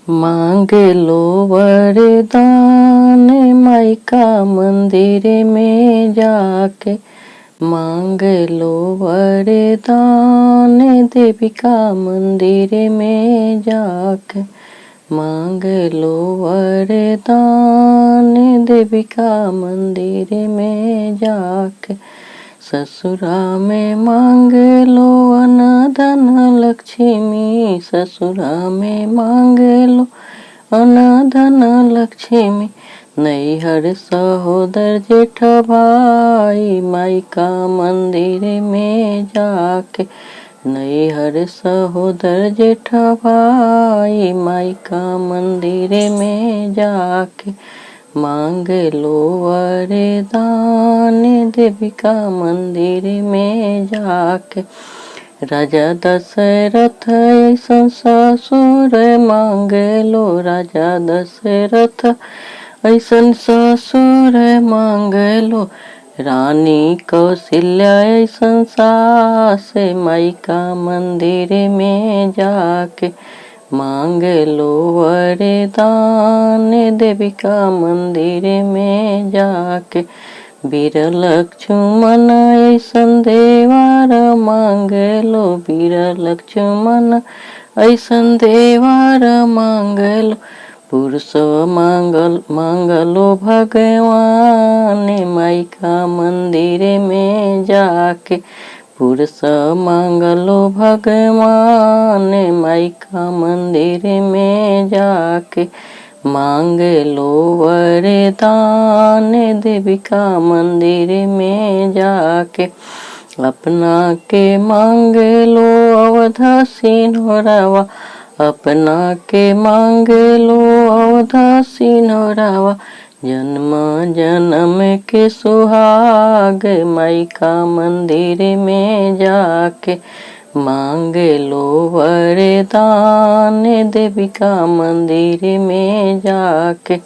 मांगे लो वरदान माई का मंदिर में जाके। मांगे लो वरदान देवी का मंदिर में जाके। मांगे लो वरदान देवी का मंदिर में जाके। ससुरा में मांग लो अन्न धन लक्ष्मी। ससुरा में मांग लो अन्न धन लक्ष्मी। नैहर सहोदर जेठ भाई माई का मंदिर में जाके। नैहर सहोदर जेठ भाई माई का मंदिर में जाके। मांग लो वरदान देवी का मंदिर में जाके। राजा दशरथ ऐसन ससुर मांग लो। राजा दशरथ ऐसन ससुर मांग लो। रानी कौशल्या ऐसन सास माई का मंदिर में जाके। मांग लो वरदान देवी का मंदिर में जाके। वीर लक्ष्मण ऐसन देवार मांग लो। वीर लक्ष्मण ऐसन देवार मांग लो। पुरुष मांगलो भगवान माई का मंदिर में जाके। पुरुष मांगलो भगवान माई का मंदिर में जाके। मांग लो वरदान देवी का मंदिर में जाके। अपना के मांग लो अवधा सिंहरावा। अपना के मांग लो अवधा सिंहरावा। जन्म जन्म के सुहाग माई का मंदिर में जाके। मांग लो वरदान देवी का मंदिर में जाके।